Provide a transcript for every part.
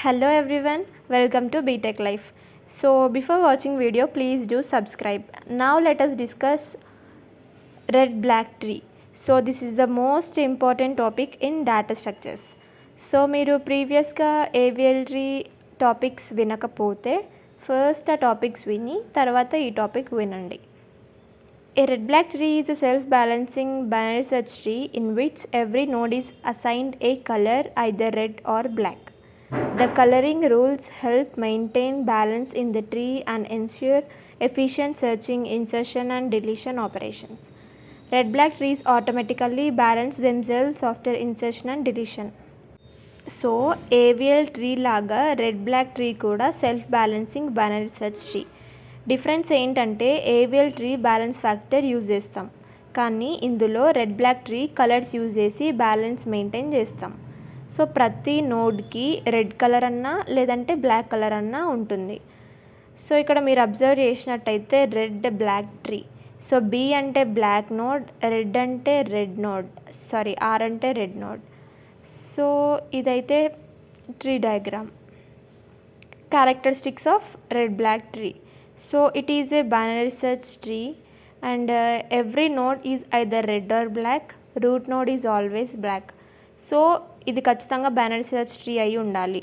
Hello everyone, welcome to BTech Life. So before watching video, please do subscribe. Now let us discuss red black tree. So this is the most important topic in data structures. So మీరు ప్రీవియస్గా AVL tree topics వినకపోతే first ఆ topics విని తర్వాత ఈ topic వినండి. A red black tree is a self-balancing binary search tree in which every node is assigned a color, either red or black. The coloring rules help maintain balance in the tree and ensure efficient searching, insertion and deletion operations. Red-black trees automatically balance themselves after insertion and deletion. So AVL tree లాగా red black tree కూడా self balancing binary search tree. Difference ఏంటంటే AVL tree balance factor use చేస్తాం, కానీ ఇందులో red black tree colors use చేసి balance maintain చేస్తాం. So ప్రతి నోడ్కి రెడ్ కలర్ అన్నా లేదంటే బ్లాక్ కలర్ అన్నా ఉంటుంది. సో ఇక్కడ మీరు అబ్జర్వ్ చేసినట్టయితే red black tree. So B అంటే బ్లాక్ నోడ్, రెడ్ అంటే రెడ్ నోడ్, ఆర్ అంటే రెడ్ నోడ్. సో ఇదైతే tree diagram. Characteristics of red black tree. So it is a binary search tree and every node is either red or black. Root node is always black. So ఇది ఖచ్చితంగా binary search tree అయి ఉండాలి.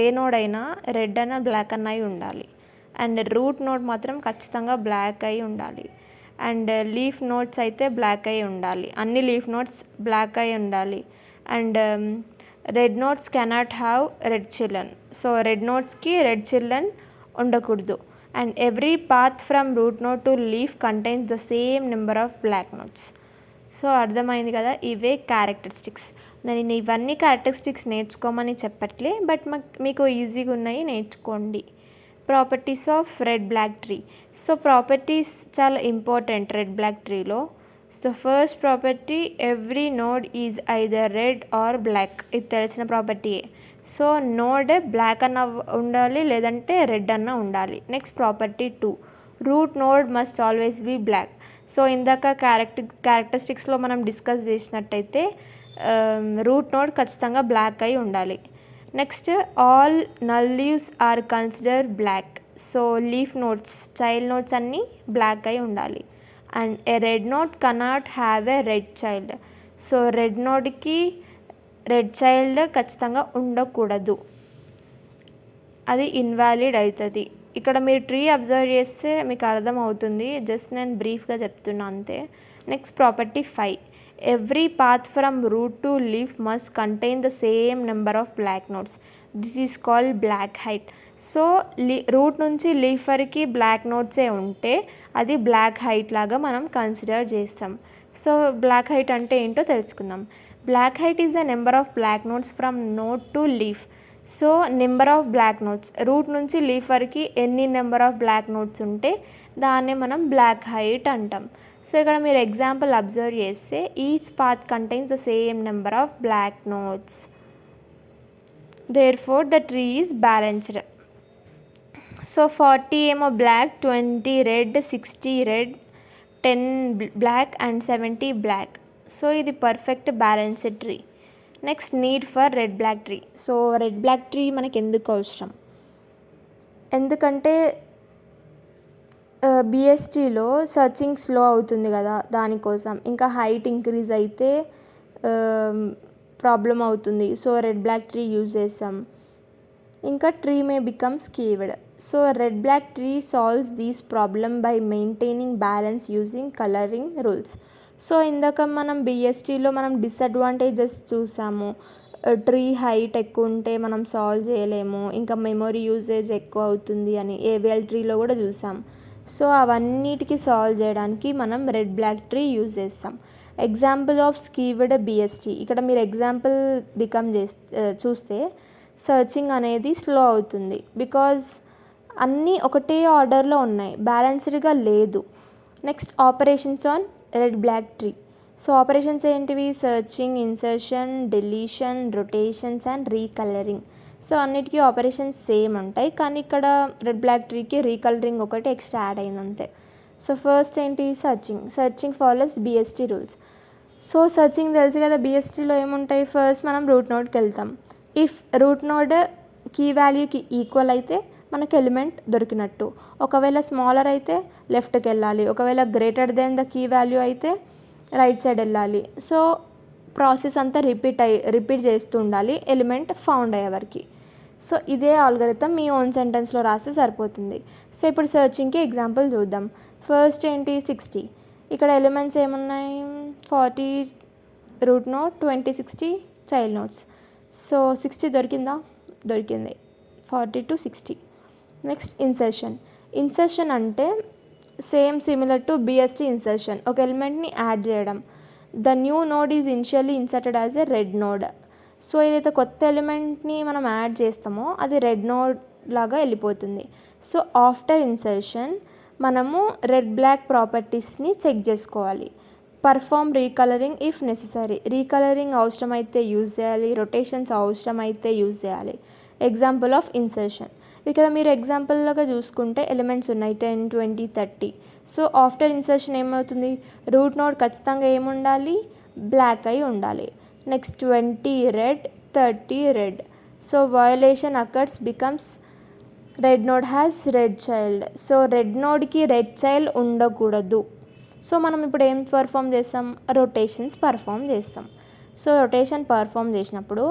ఏ node అయినా red అయినా black అన్న అయి ఉండాలి. అండ్ రూట్ నోడ్ మాత్రం ఖచ్చితంగా బ్లాక్ అయి ఉండాలి. అండ్ లీఫ్ నోడ్స్ అయితే బ్లాక్ అయి ఉండాలి. అన్ని లీఫ్ నోడ్స్ బ్లాక్ అయి ఉండాలి. And red nodes cannot have red children. So red నోడ్స్కి రెడ్ చిల్డ్రన్ ఉండకూడదు. And every path from root node to leaf contains the same number of black nodes. So అర్థమైంది కదా, ఇవే క్యారెక్టరిస్టిక్స్. నేను ఇవన్నీ characteristics నేర్చుకోమని చెప్పట్లే, బట్ మీకు ఈజీగా ఉన్నాయి, నేర్చుకోండి. Properties of red black tree. So properties చాలా ఇంపార్టెంట్ రెడ్ బ్లాక్ ట్రీలో. So first property, every node is either red or black. ఇది తెలిసిన ప్రాపర్టీయే. సో నోడ్ బ్లాక్ అన్న ఉండాలి లేదంటే రెడ్ అన్న ఉండాలి. Next property 2, root node must always be black. So ఇందాక క్యారెక్టరిస్టిక్స్లో మనం డిస్కస్ చేసినట్టయితే రూట్ నోడ్ ఖచ్చితంగా బ్లాక్ అయి ఉండాలి. Next all null leaves are consider black. So leaf nodes, child nodes అన్నీ బ్లాక్ అయి ఉండాలి. And a red node cannot have a red child. So red నోడ్కి రెడ్ చైల్డ్ ఖచ్చితంగా ఉండకూడదు, అది ఇన్వాలిడ్ అవుతుంది. ఇక్కడ మీరు ట్రీ అబ్జర్వ్ చేస్తే మీకు అర్థమవుతుంది, జస్ట్ నేను బ్రీఫ్గా చెప్తున్నా అంతే. Next property 5, every path from root to leaf must contain the same number of black nodes. This is called black height. So root నుంచి లీఫ్ వరకు బ్లాక్ నోడ్సే ఉంటే అది బ్లాక్ హైట్ లాగా మనం కన్సిడర్ చేస్తాం. సో బ్లాక్ హైట్ అంటే ఏంటో తెలుసుకుందాం. Black height is the number of black nodes from node to leaf. So number of black nodes, root నుంచి లీఫ్ వరకు ఎన్ని నెంబర్ ఆఫ్ బ్లాక్ నోట్స్ ఉంటే దాన్నే మనం బ్లాక్ హైట్ అంటాం. సో ఇక్కడ మీరు ఎగ్జాంపుల్ అబ్జర్వ్ చేస్తే each path contains the same number of black nodes. Therefore the tree is balanced. So 40 ఏమో black, 20 red, 60 red, 10 black and 70 black. So ఇది perfect balanced tree. Next need for red black tree. So red black tree మనకి ఎందుకు అవసరం? ఎందుకంటే బిఎస్టీలో searching slow అవుతుంది కదా, దానికోసం. ఇంకా హైట్ ఇంక్రీజ్ అయితే ప్రాబ్లం అవుతుంది. So red black tree use చేస్తాం. ఇంకా tree may become skewed. So red black tree solves these problem by maintaining balance using coloring rules. So ఇందాక మనం బిఎస్టీలో మనం డిసడ్వాంటేజెస్ చూసాము. ట్రీ హైట్ ఎక్కువ ఉంటే మనం సాల్వ్ చేయలేము, ఇంకా మెమొరీ యూజేజ్ ఎక్కువ అవుతుంది అని ఏవిఎల్ ట్రీలో కూడా చూసాం. సో అవన్నిటికీ సాల్వ్ చేయడానికి మనం రెడ్ బ్లాక్ ట్రీ యూజ్ చేస్తాం. Example of skewed BST. ఇక్కడ మీరు ఎగ్జాంపుల్ చూస్తే సర్చింగ్ అనేది స్లో అవుతుంది, బికాజ్ అన్నీ ఒకటే ఆర్డర్లో ఉన్నాయి, బ్యాలెన్స్డ్గా లేదు. Next operations on red black tree. So operations ఏంటివి? Searching, insertion, deletion, rotations and recoloring. So అన్నిటికీ ఆపరేషన్స్ సేమ్ ఉంటాయి, కానీ ఇక్కడ రెడ్ బ్లాక్ ట్రీకి రీకలరింగ్ ఒకటి ఎక్స్ట్రా యాడ్ అయింది అంతే. సో ఫస్ట్ ఏంటి? Searching follows BST rules. So searching తెలుసు కదా, బిఎస్టీలో ఏముంటాయి? ఫస్ట్ మనం రూట్ నోడ్కి వెళ్తాం. ఇఫ్ రూట్ నోడ్ కీ వాల్యూకి ఈక్వల్ అయితే మనకు ఎలిమెంట్ దొరికినట్టు. ఒకవేళ స్మాలర్ అయితే లెఫ్ట్కి వెళ్ళాలి, ఒకవేళ greater than the key value అయితే రైట్ సైడ్ వెళ్ళాలి. సో ప్రాసెస్ అంతా రిపీట్ చేస్తూ ఉండాలి ఎలిమెంట్ ఫౌండ్ అయ్యే వరకు. సో ఇదే ఆల్గరిథం మీ ఓన్ సెంటెన్స్లో రాస్తే సరిపోతుంది. సో ఇప్పుడు సెర్చింగ్కి ఎగ్జాంపుల్ చూద్దాం. ఫస్ట్ ఏంటి 60. ఇక్కడ ఎలిమెంట్స్ ఏమున్నాయి, 40 root node, 20 60 child nodes. So 60 దొరికిందా, దొరికింది. 40 to 60. నెక్స్ట్ ఇన్సర్షన్ అంటే same similar to BST insertion, ఒక ఎలిమెంట్ని యాడ్ చేయడం. The new node is initially inserted as a red node. So ఏదైతే కొత్త ఎలిమెంట్ని మనం యాడ్ చేస్తామో అది రెడ్ నోడ్ లాగా వెళ్ళిపోతుంది. సో ఆఫ్టర్ ఇన్సర్షన్ మనము రెడ్ బ్లాక్ ప్రాపర్టీస్ని చెక్ చేసుకోవాలి. పర్ఫామ్ రీకలరింగ్ ఇఫ్ నెససరీ, రీకలరింగ్ అవసరమైతే యూజ్ చేయాలి, రొటేషన్స్ అవసరమైతే యూజ్ చేయాలి. ఎగ్జాంపుల్ ఆఫ్ ఇన్సర్షన్, ఇక్కడ మీరు ఎగ్జాంపుల్గా చూసుకుంటే ఎలిమెంట్స్ ఉన్నాయి 10 20 30. సో ఆఫ్టర్ ఇన్సర్షన్ ఏమవుతుంది, రూట్ నోడ్ ఖచ్చితంగా ఏముండాలి, బ్లాక్ అయి ఉండాలి. Next 20 red, 30 red. So violation occurs becomes red node has red child. So red నోడ్కి రెడ్ చైల్డ్ ఉండకూడదు. సో మనం ఇప్పుడు ఏం పర్ఫామ్ చేస్తాం, రొటేషన్స్ పర్ఫామ్ చేస్తాం. సో రొటేషన్ పర్ఫామ్ చేసినప్పుడు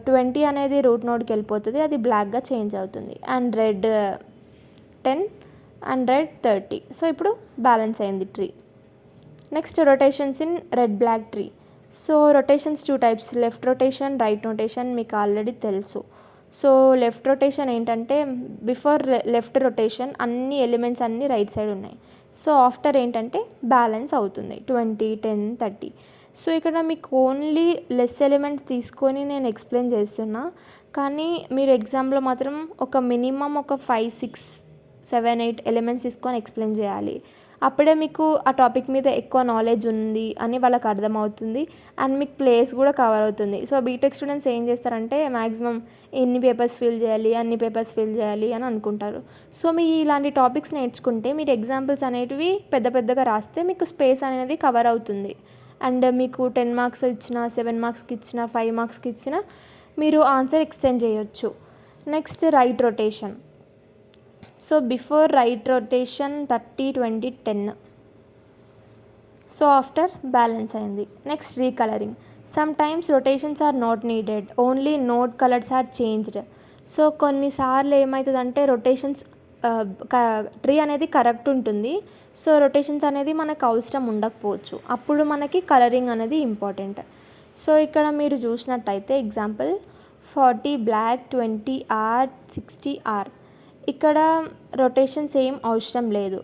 20 అనేది రూట్ నోడ్కి వెళ్ళిపోతుంది, అది బ్లాక్గా చేంజ్ అవుతుంది. And red 10 and red 30. So ఇప్పుడు బ్యాలెన్స్ అయింది tree. Next rotations in red black tree. So rotations 2 types, left rotation, right rotation మీకు ఆల్రెడీ తెలుసు. సో లెఫ్ట్ రొటేషన్ ఏంటంటే బిఫోర్ లెఫ్ట్ రొటేషన్ అన్ని ఎలిమెంట్స్ అన్నీ రైట్ సైడ్ ఉన్నాయి. So after ఏంటంటే balance అవుతుంది 20 10 30. సో ఇక్కడ మీకు ఓన్లీ లెస్ ఎలిమెంట్స్ తీసుకొని నేను ఎక్స్ప్లెయిన్ చేస్తున్నా, కానీ మీరు ఎగ్జామ్లో మాత్రం ఒక మినిమం ఒక 5 6 7 8 ఎలిమెంట్స్ తీసుకొని ఎక్స్ప్లెయిన్ చేయాలి. అప్పుడే మీకు ఆ టాపిక్ మీద ఎక్కువ నాలెడ్జ్ ఉంది అని వాళ్ళకి అర్థమవుతుంది అండ్ మీకు ప్లేస్ కూడా కవర్ అవుతుంది. సో బీటెక్ స్టూడెంట్స్ ఏం చేస్తారంటే మ్యాక్సిమం ఎన్ని పేపర్స్ ఫిల్ చేయాలి, అన్ని పేపర్స్ ఫిల్ చేయాలి అని అనుకుంటారు. సో మీ ఇలాంటి టాపిక్స్ నేర్చుకుంటే మీరు ఎగ్జాంపుల్స్ అనేటివి పెద్ద పెద్దగా రాస్తే మీకు స్పేస్ అనేది కవర్ అవుతుంది. అండ్ మీకు 10 మార్క్స్ ఇచ్చిన, 7 మార్క్స్కి ఇచ్చిన, 5 మార్క్స్కి ఇచ్చిన మీరు ఆన్సర్ ఎక్స్టెండ్ చేయొచ్చు. Next right rotation. So before right rotation 30 20 10. So after balance అయింది. Next recolouring. Some times rotations are not needed, only node colours are changed. So కొన్నిసార్లు ఏమవుతుందంటే రొటేషన్స్ ట్రీ అనేది కరెక్ట్ ఉంటుంది, సో రొటేషన్స్ అనేది మనకు అవసరం ఉండకపోవచ్చు, అప్పుడు మనకి కలరింగ్ అనేది ఇంపార్టెంట్. సో ఇక్కడ మీరు చూసినట్టయితే ఎగ్జాంపుల్ 40 బ్లాక్, 20 ఆర్, 60 ఆర్. ఇక్కడ రొటేషన్స్ ఏం అవసరం లేదు,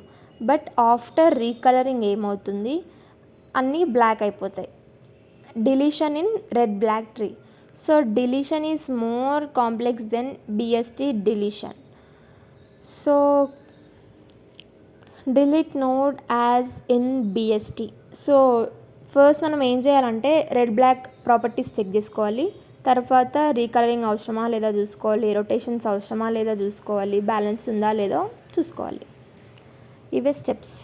బట్ ఆఫ్టర్ రీకలరింగ్ ఏమవుతుంది, అన్నీ బ్లాక్ అయిపోతాయి. Deletion in red black tree. So deletion is more complex than BST deletion. So delete node as in BST. So first మనం ఏం చేయాలంటే రెడ్ బ్లాక్ ప్రాపర్టీస్ చెక్ చేసుకోవాలి, తర్వాత రీకలరింగ్ అవసరమా లేదా చూసుకోవాలి, రొటేషన్స్ అవసరమా లేదా చూసుకోవాలి, బ్యాలెన్స్ ఉందా లేదో చూసుకోవాలి. ఇవే steps.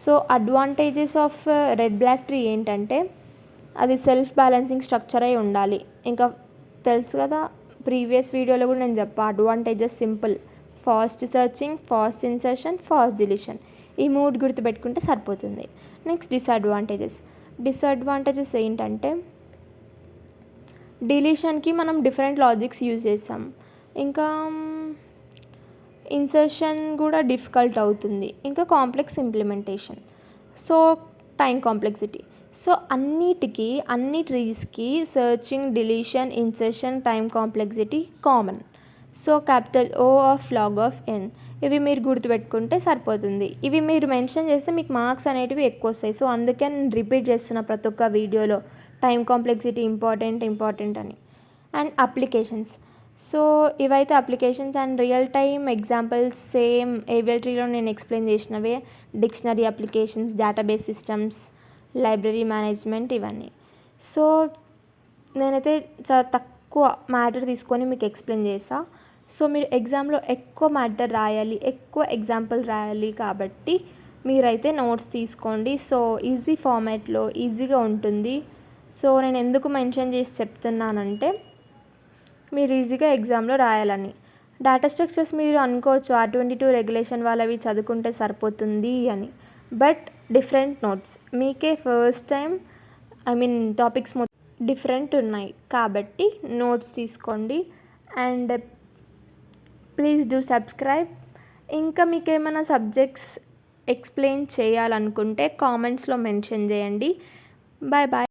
So advantages of red black tree ఏంటంటే అది సెల్ఫ్ బ్యాలెన్సింగ్ స్ట్రక్చర్ అయి ఉండాలి. ఇంకా తెలుసు కదా, ప్రీవియస్ వీడియోలో కూడా నేను చెప్పా advantages simple, fast searching, fast insertion, fast deletion. ఈ 3 గుర్తుపెట్టుకుంటే సరిపోతుంది. నెక్స్ట్ డిసడ్వాంటేజెస్ ఏంటంటే డిలీషన్కి మనం డిఫరెంట్ లాజిక్స్ యూజ్ చేస్తాం, ఇంకా ఇన్సర్షన్ కూడా డిఫికల్ట్ అవుతుంది, ఇంకా complex implementation. So time complexity. So అన్ని ట్రీస్కి searching, deletion, insertion, time complexity common. So capital O of log of n. ఇవి మీరు గుర్తుపెట్టుకుంటే సరిపోతుంది. ఇవి మీరు మెన్షన్ చేస్తే మీకు మార్క్స్ అనేటివి ఎక్కువ వస్తాయి. సో అందుకే నేను రిపీట్ చేస్తున్నా ప్రతి ఒక్క వీడియోలో టైం కాంప్లెక్సిటీ ఇంపార్టెంట్ అని. And applications. సో ఇవైతే applications and real time examples same AVL ట్రీలో నేను ఎక్స్ప్లెయిన్ చేసినవే. Dictionary applications, database systems, library management, ఇవన్నీ. సో నేనైతే చాలా తక్కువ మ్యాటర్ తీసుకొని మీకు ఎక్స్ప్లెయిన్ చేస్తా. సో మీరు ఎగ్జామ్లో ఎక్కువ మ్యాటర్ రాయాలి, ఎక్కువ ఎగ్జాంపుల్ రాయాలి కాబట్టి మీరైతే నోట్స్ తీసుకోండి. సో ఈజీ ఫార్మాట్లో ఈజీగా ఉంటుంది. సో నేను ఎందుకు మెన్షన్ చేసి చెప్తున్నానంటే మీరు ఈజీగా ఎగ్జామ్లో రాయాలని. డేటా స్ట్రక్చర్స్ మీరు అనుకోవచ్చు R22 రెగ్యులేషన్ వాళ్ళవి చదువుకుంటే సరిపోతుంది అని. బట్ డిఫరెంట్ నోట్స్, మీకే ఫస్ట్ టైం టాపిక్స్ డిఫరెంట్ ఉన్నాయి కాబట్టి నోట్స్ తీసుకోండి. And please do subscribe. ఇంకా మీకు ఏమైనా సబ్జెక్ట్స్ ఎక్స్ప్లెయిన్ చేయాలనుకుంటే కామెంట్స్లో మెన్షన్ చేయండి. Bye bye.